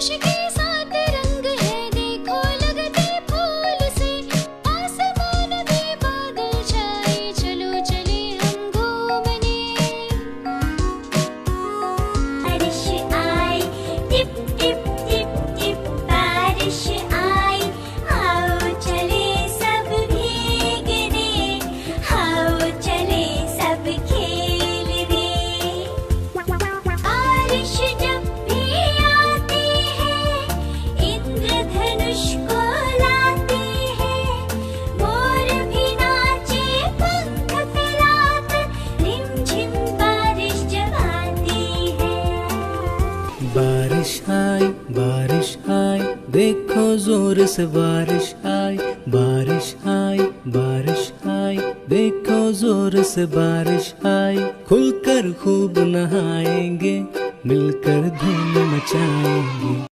खुशी के साथ रंग है देखो लगते फूल से, आसमान में बादल छाए चलो चले हम घूमने। बारिश आई टिप टिप टिप टिप, बारिश आई आओ चले सब भीगने, आओ चले सब खेलने। बारिश जब भी आती है इंद्रधनुष को लाती है, मोर भी नाचे पंख फैलाकर, रिमझिम बारिश जब आती है। बारिश आई देखो जोर से बारिश आई, बारिश आई बारिश आई देखो जोर से बारिश आई। खुलकर खूब नहाएंगे मिलकर धूम मचाएंगे।